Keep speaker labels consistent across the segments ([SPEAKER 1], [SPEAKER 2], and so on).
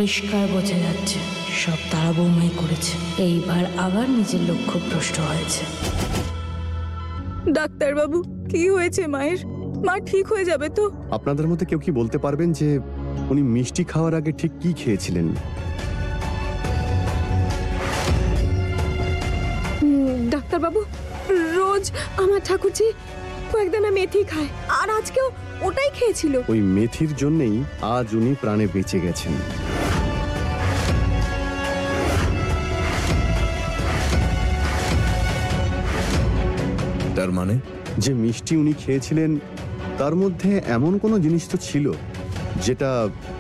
[SPEAKER 1] পরিষ্কার বোঝা যাচ্ছে সব তারা বৌমাই করেছে। এইবার আবার নিজের লক্ষ্যভ্রষ্ট হয়েছে।
[SPEAKER 2] ডাক্তারবাবু, কি হয়েছে মায়ের? মা ঠিক হয়ে যাবে তো?
[SPEAKER 3] আপনাদের মধ্যে কেউ কি বলতে পারবেন যে উনি মিষ্টি খাওয়ার আগে ঠিক কি খেয়েছিলেন?
[SPEAKER 2] ডাক্তারবাবু, রোজ আমার ঠাকুরজি কয়েকদানা মেথি খায়, আর আজকেও ওটাই খেয়েছিল।
[SPEAKER 3] ওই মেথির জন্যই আজ উনি প্রাণে বেঁচে গেছেন।
[SPEAKER 4] তার মানে
[SPEAKER 3] যে মিষ্টি উনি খেয়েছিলেন তার মধ্যে এমন কোনো জিনিস তো ছিল যেটা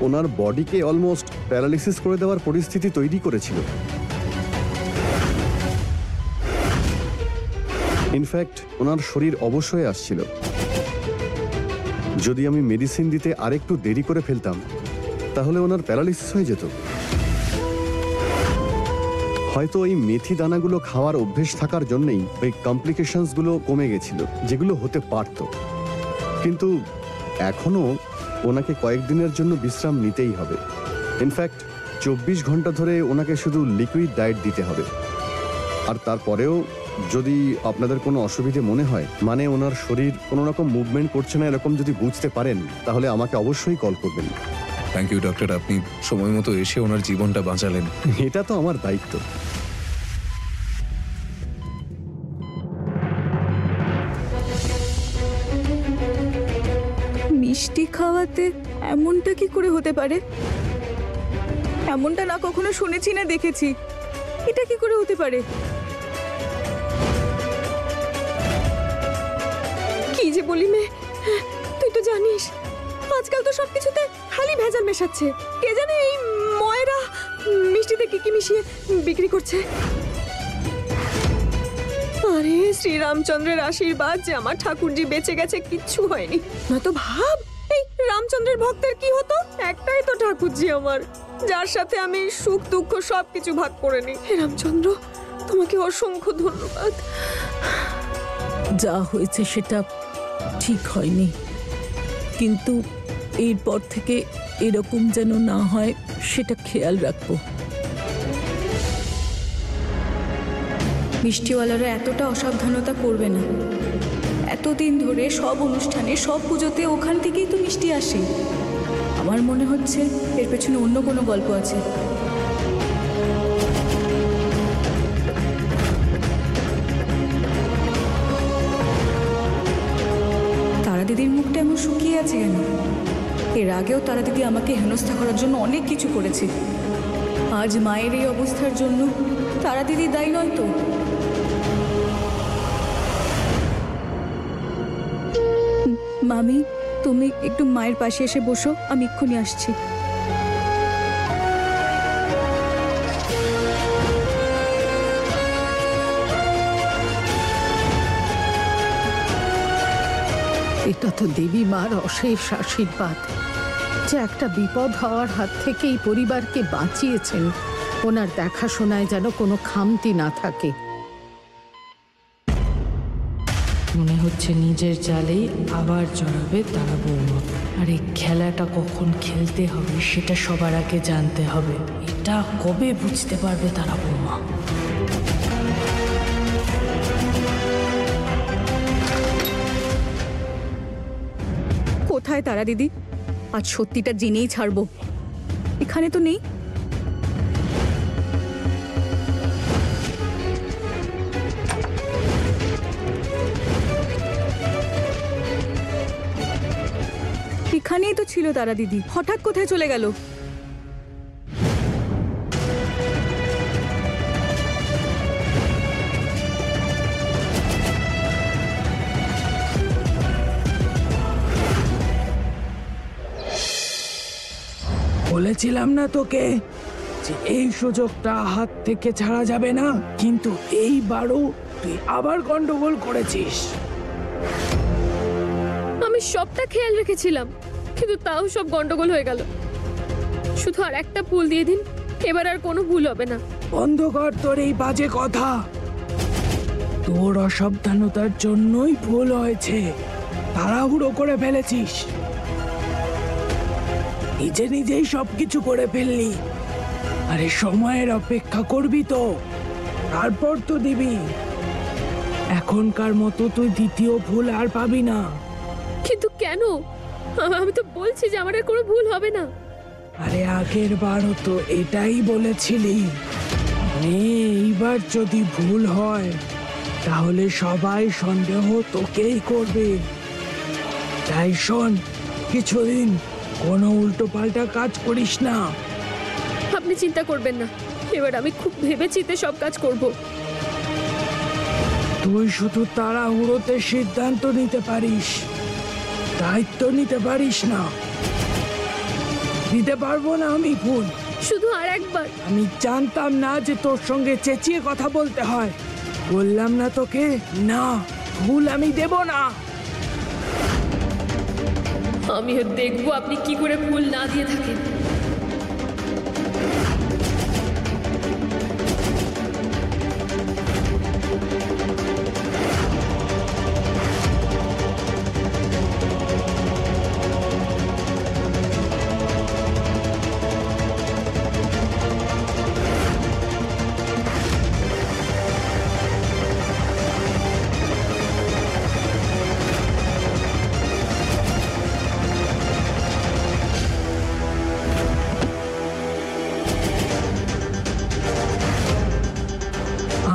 [SPEAKER 3] ওনার বডিকে অলমোস্ট প্যারালিসিস করে দেওয়ার পরিস্থিতি তৈরি করেছিল। ইনফ্যাক্ট ওনার শরীর অবশ্যই আসছিল। যদি আমি মেডিসিন দিতে আরেকটু দেরি করে ফেলতাম তাহলে ওনার প্যারালিসিস হয়ে যেত। হয়তো এই মেথি দানাগুলো খাওয়ার অভ্যেস থাকার জন্যই ওই কমপ্লিকেশনসগুলো কমে গেছিল, যেগুলো হতে পারত। কিন্তু এখনো ওনাকে কয়েকদিনের জন্য বিশ্রাম নিতেই হবে। ইনফ্যাক্ট 24 ঘন্টা ধরে ওনাকে শুধু লিকুইড ডায়েট দিতে হবে। আর তারপরেও যদি আপনাদের কোনো অসুবিধে মনে হয়, মানে ওনার শরীর কোনো রকম মুভমেন্ট করছে না এরকম যদি বুঝতে পারেন, তাহলে আমাকে অবশ্যই কল করবেন।
[SPEAKER 4] থ্যাংক ইউ ডক্টর, আপনি সময় মতো এসে ওনার জীবনটা বাঁচালেন।
[SPEAKER 3] এটা তো আমার দায়িত্ব।
[SPEAKER 2] মিষ্টি খাওয়াতে এমনটা কি করে হতে পারে? এমনটা না কখনো শুনেছি না দেখেছি। এটা কি করে হতে পারে? কি যে বলি মে, তুই তো জানিস আজকাল তো সবকিছুতে খালি ভেজাল মেশাচ্ছে। কে জানে এই ময়রা মিষ্টিতে কি কি মিশিয়ে বিক্রি করছে। আরে শ্রীরামচন্দ্রের আশীর্বাদ যে আমার ঠাকুরজি বেঁচে গেছে, কিচ্ছু হয়নি। নয়তো ভাব এই রামচন্দ্রের ভক্তের কি হতো। একটাই তো ঠাকুরজি আমার, যার সাথে আমি সুখ দুঃখ সবকিছু ভাগ করে নিই। হে রামচন্দ্র, তোমাকে অসংখ্য ধন্যবাদ।
[SPEAKER 5] যা হয়েছে সেটা ঠিক হয়নি, কিন্তু এরপর থেকে এরকম যেন না হয় সেটা খেয়াল রাখবো।
[SPEAKER 2] মিষ্টিওয়ালারা এতটা অসাবধানতা করবে না। এতদিন ধরে সব অনুষ্ঠানে সব পুজোতে ওখান থেকেই তো মিষ্টি আসে। আমার মনে হচ্ছে এর পেছনে অন্য কোনো গল্প আছে। তারা দিদির মুখটা এমন শুকিয়ে আছে কেন? এর আগেও তারা দিদি আমাকে হেনস্থা করার জন্য অনেক কিছু করেছে। আজ মায়ের এই অবস্থার জন্য তারা দিদি দায়ী নয় তো? মামি, তুমি একটু মায়ের পাশে এসে বসো, আমি এক্ষুনি আসছি।
[SPEAKER 5] এটা তো দেবী মার অশেষ আশীর্বাদ যে একটা বিপদ হওয়ার হাত থেকে এই পরিবারকে বাঁচিয়েছেন। ওনার দেখাশোনায় যেন কোনো খামতি না থাকে।
[SPEAKER 1] মনে হচ্ছে নিজের জালেই আবার জড়াবে তারা বৌমা। আর এই খেলাটা কখন খেলতে হবে সেটা সবার আগে জানতে হবে। এটা কবে বুঝতে পারবে তারা বৌমা?
[SPEAKER 2] কোথায় তারা দিদি? আজ সত্যিটা জেনেই ছাড়বো। এখানে তো নেই। এখানেই তো ছিল তারা দিদি, হঠাৎ কোথায় চলে গেল?
[SPEAKER 1] বলেছিলাম না তোকে যে এই সুযোগটা হাত থেকে ছাড়া যাবে না, কিন্তু এইবারও তুই আবার গন্ডগোল করেছিস।
[SPEAKER 6] আমি সবটা খেয়াল রেখেছিলাম, কিন্তু তাও সব গন্ডগোল হয়ে গেল। শুধু আর একটা ভুল দিয়ে দিন, এবার আর কোনো ভুল হবে না।
[SPEAKER 1] বন্ধ কর তোর এই বাজে কথা। তোর অসাবধানতার জন্যই ভুল হয়েছে, তাড়াহুড়ো করে ফেলেছিস, নিজে নিজেই সবকিছু করে ফেললি। আরে সময়ের অপেক্ষা করবি তো, তারপর তো দিবি। এখনকার মতো তুই দ্বিতীয় ভুল আর পাবি না।
[SPEAKER 6] কিন্তু কেন? আমি তো বলছি যে আমার আর কোনো ভুল হবে না।
[SPEAKER 1] আরে আগের বারও তো এটাই বলেছিলি। এইবার যদি ভুল হয় তাহলে সবাই সন্দেহ তোকেই করবে। তাই শোন, কিছুদিন কোনো উল্টো পাল্টা কাজ করিস না।
[SPEAKER 6] আপনি চিন্তা করবেন না, এবার আমি খুব ভেবেচিন্তে সব কাজ করব।
[SPEAKER 1] তুই শুধু তাড়াহুড়োতে সিদ্ধান্ত নিতে পারিস, দায়িত্ব নিতে পারিস না। দিতে পারবো না আমি ভুল।
[SPEAKER 6] শুধু আর একবার।
[SPEAKER 1] আমি জানতাম না যে তোর সঙ্গে চেঁচিয়ে কথা বলতে হয়। বললাম না তোকে, না ভুল আমি দেব না।
[SPEAKER 6] আমিও দেখবো আপনি কি করে ভুল না দিয়ে থাকেন।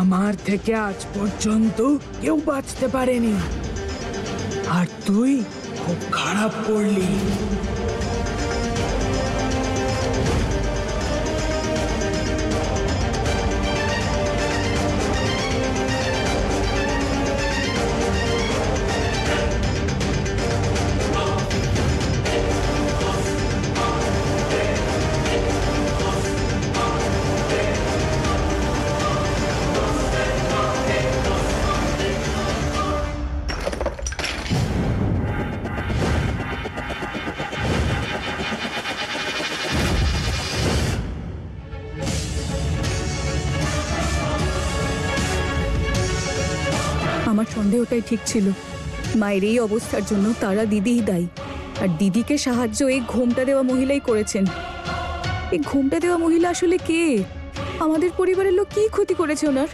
[SPEAKER 1] আমার থেকে আজ পর্যন্ত কেউ বাঁচতে পারেনি, আর তুই খুব খারাপ করলি।
[SPEAKER 7] আমার সন্দেহটাই ঠিক ছিল। মায়ের এই অবস্থার জন্য তারা দিদিই দায়ী, আর দিদিকে সাহায্য এই ঘোমটা দেওয়া মহিলাই করেছেন। এই ঘোমটা দেওয়া মহিলা আসলে কে? আমাদের পরিবারের লোক কি ক্ষতি করেছে ওনার?